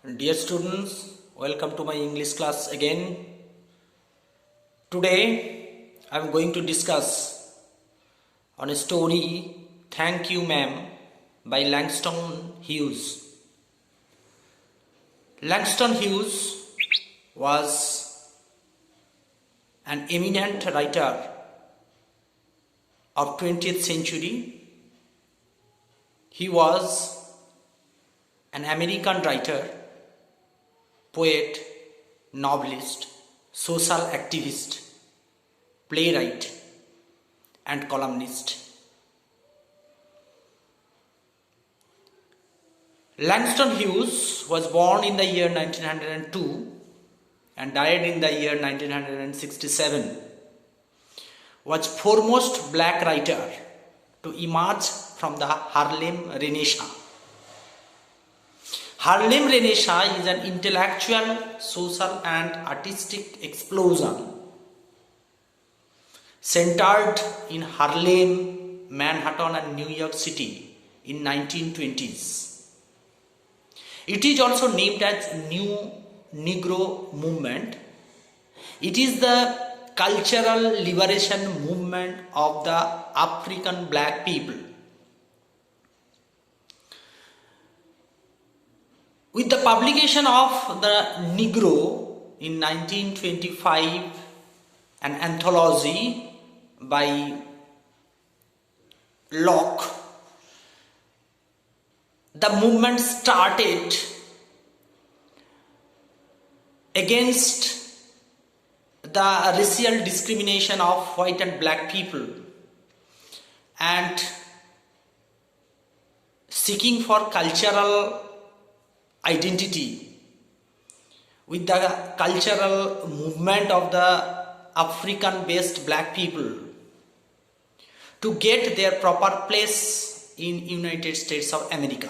Dear students, welcome to my English class again. Today I am going to discuss on a story Thank You Ma'am by Langston Hughes. Langston Hughes was an eminent writer of 20th century. He was an American writer, poet, novelist, social activist, playwright, and columnist. Langston Hughes was born in the year 1902 and died in the year 1967. Was foremost black writer to emerge from the Harlem Renaissance. Harlem Renaissance is an intellectual, social and artistic explosion centered in Harlem, Manhattan and New York City in 1920s. It is also named as New Negro Movement. It is the cultural liberation movement of the African black people. With the publication of The Negro in 1925, an anthology by Locke, the movement started against the racial discrimination of white and black people and seeking for cultural identity with the cultural movement of the African-based black people to get their proper place in United States of America.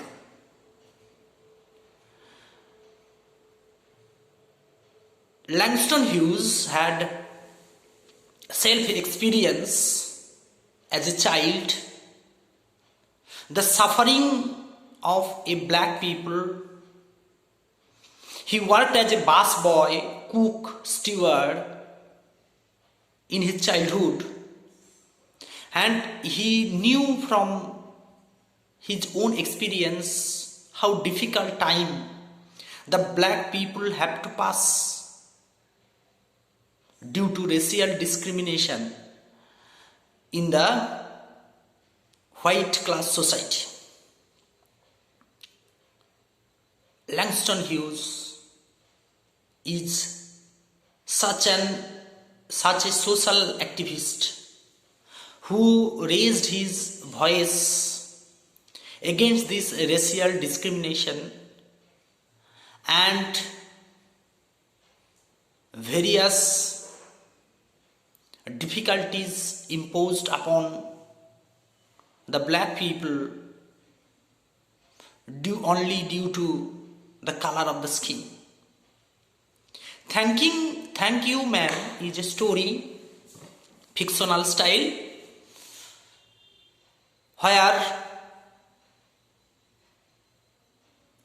Langston Hughes had self-experience as a child, the suffering of a black people. He worked as a busboy, cook, steward in his childhood, and he knew from his own experience how difficult time the black people have to pass due to racial discrimination in the white class society. Langston Hughes is such a social activist who raised his voice against this racial discrimination and various difficulties imposed upon the black people due to the color of the skin. Thank You Ma'am is a story, fictional style, where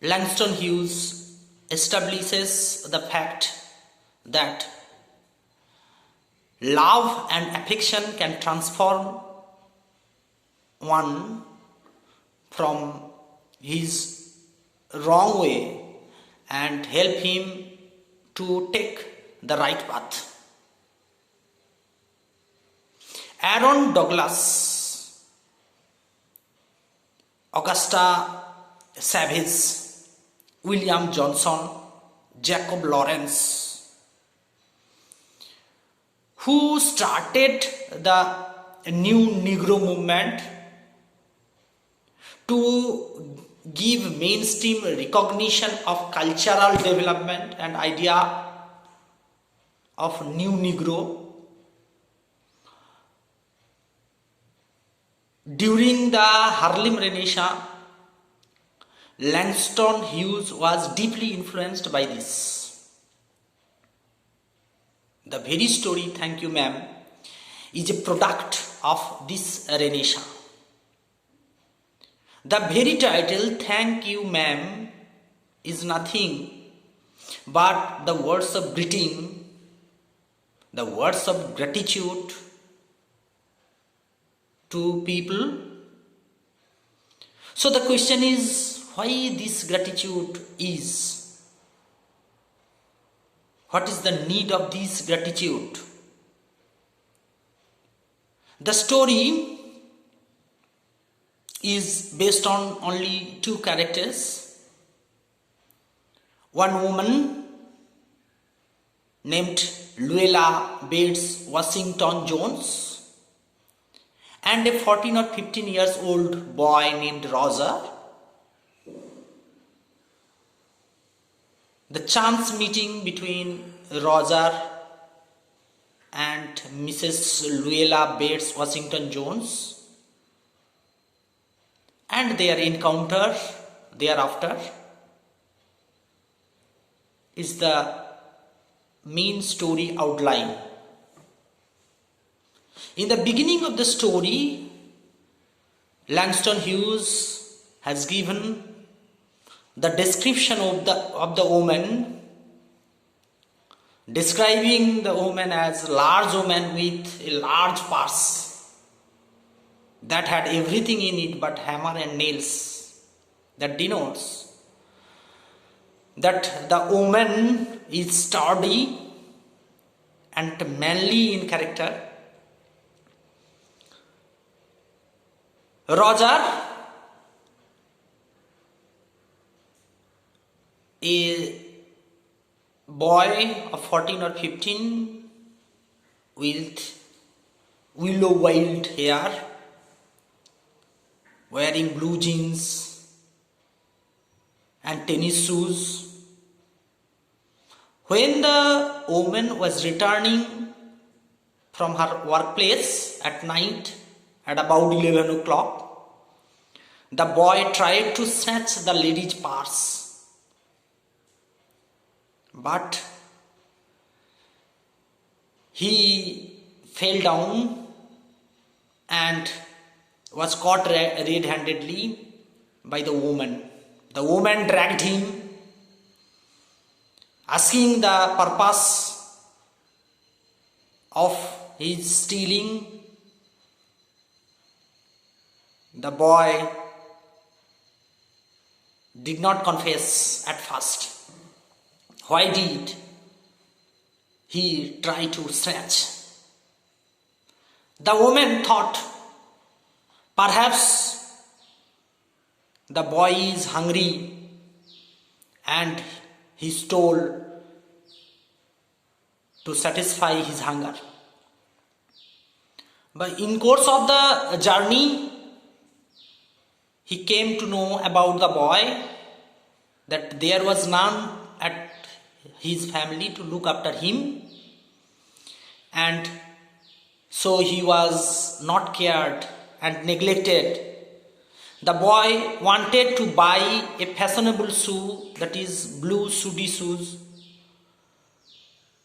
Langston Hughes establishes the fact that love and affection can transform one from his wrong way and help him to take the right path. Aaron Douglas, Augusta Savage, William Johnson, Jacob Lawrence, who started the New Negro Movement to give mainstream recognition of cultural development and idea of New Negro. During the Harlem Renaissance, Langston Hughes was deeply influenced by this. The very story Thank You Ma'am is a product of this Renaissance. The very title Thank You Ma'am is nothing but the words of greeting, the words of gratitude to people. So the question is, why this gratitude is? What is the need of this gratitude? The story is based on only two characters. One woman named Luella Bates Washington Jones and a 14 or 15 years old boy named Roger. The chance meeting between Roger and Mrs. Luella Bates Washington Jones and their encounter thereafter is the main story outline. In the beginning of the story, Langston Hughes has given the description of the woman, describing the woman as a large woman with a large purse that had everything in it but hammer and nails. That denotes that the woman is sturdy and manly in character. Roger, a boy of 14 or 15 with willow wild hair, wearing blue jeans and tennis shoes. When the woman was returning from her workplace at night at about 11 o'clock, the boy tried to snatch the lady's purse, but he fell down and was caught red-handedly by the woman. The woman dragged him, asking the purpose of his stealing. The boy did not confess at first. Why did he try to snatch? The woman thought perhaps the boy is hungry and he stole to satisfy his hunger. But in course of the journey, he came to know about the boy that there was none at his family to look after him, and so he was not cared and neglected. The boy wanted to buy a fashionable shoe, that is blue sooty shoes.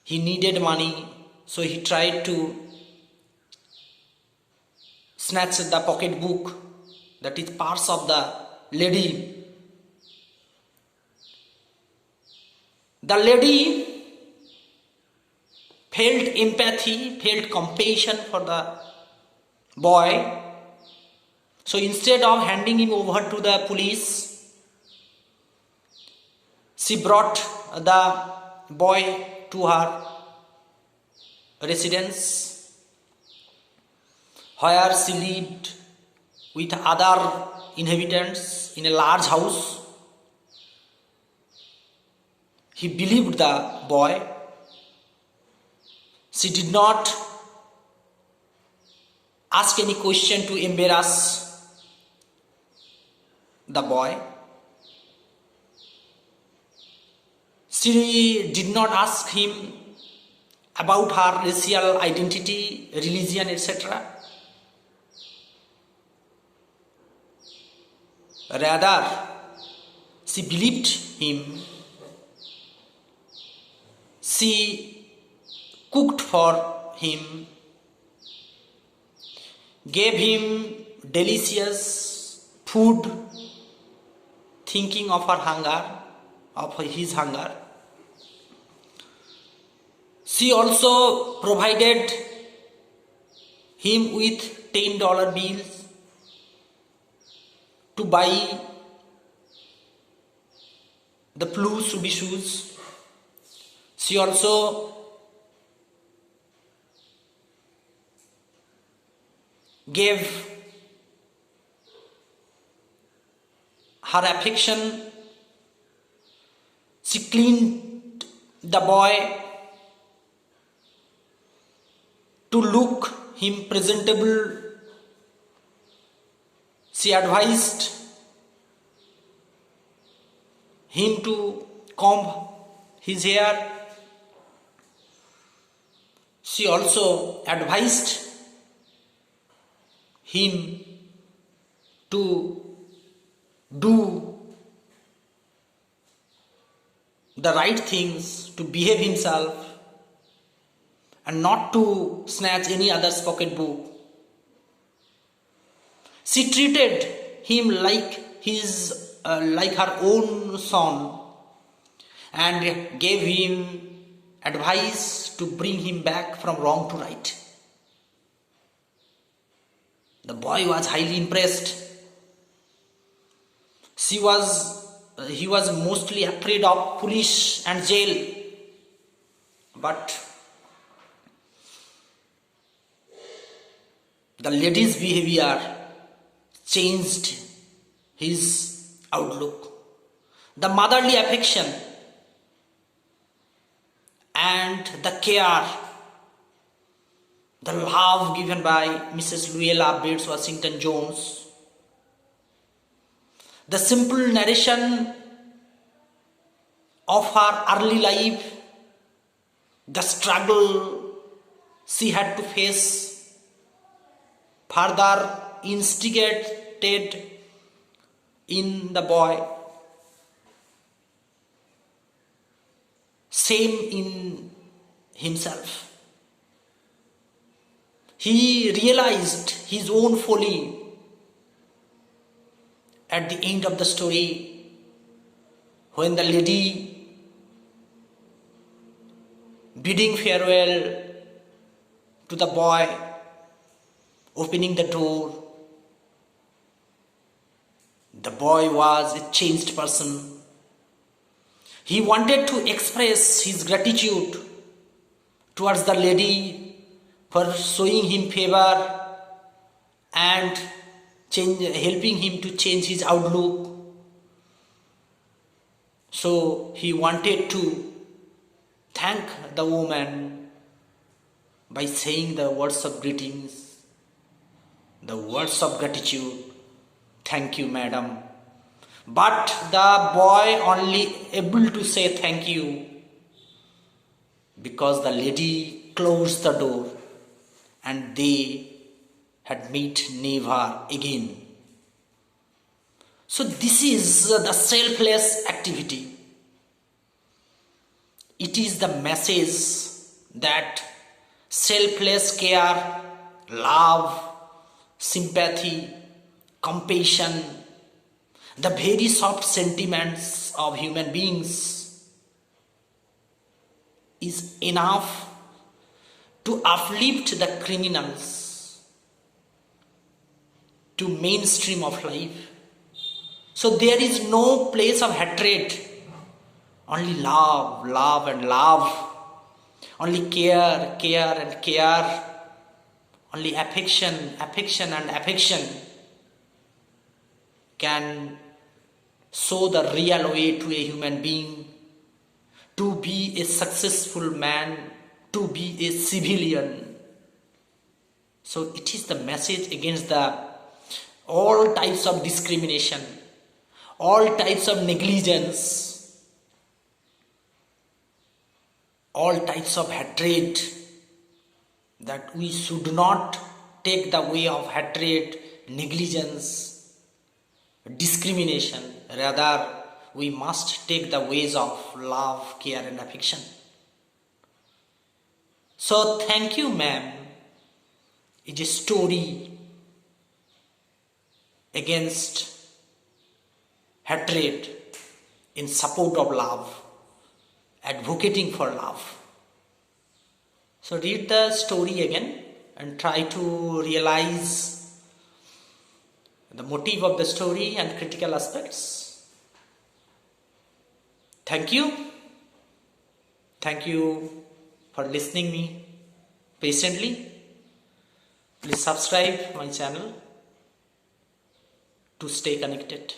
He needed money, so he tried to snatch the pocketbook, that is purse of the lady. The lady felt empathy, felt compassion for the boy. So instead of handing him over to the police, she brought the boy to her residence, where she lived with other inhabitants in a large house. He believed the boy. She did not ask any question to embarrass the boy. She did not ask him about her racial identity, religion, etc. Rather, she believed him. She cooked for him, gave him delicious food, thinking of her hunger, of his hunger. She also provided him with $10 bills to buy the blue Subi shoes. She also gave her affection. She cleaned the boy to look him presentable. She advised him to comb his hair. She also advised him to do the right things, to behave himself, and not to snatch any other's pocketbook. She treated him like her own son, and gave him advice to bring him back from wrong to right. The boy was highly impressed. He was mostly afraid of police and jail, but the lady's behavior changed his outlook. The motherly affection and the care, the love given by Mrs. Luella Bates Washington Jones, the simple narration of her early life, the struggle she had to face, further instigated in the boy shame in himself. He realized his own folly at the end of the story, when the lady, bidding farewell to the boy, opening the door, the boy was a changed person. He wanted to express his gratitude towards the lady for showing him favor and helping him to change his outlook. So he wanted to thank the woman by saying the words of greetings, the words of gratitude. Thank you, madam. But the boy only able to say thank you because the lady closed the door and they had met never again. So this is the selfless activity. It is the message that selfless care, love, sympathy, compassion, the very soft sentiments of human beings is enough to uplift the criminals to mainstream of life. So there is no place of hatred, only love, love and love, only care, care and care, only affection, affection and affection can show the real way to a human being to be a successful man, to be a civilian. So it is the message against all types of discrimination, all types of negligence, all types of hatred, that we should not take the way of hatred, negligence, discrimination. Rather, we must take the ways of love, care and affection. So thank you, ma'am. It is a story against hatred, in support of love, advocating for love. So read the story again and try to realize the motive of the story and critical aspects. Thank you. Thank you for listening me patiently. Please subscribe my channel to stay connected.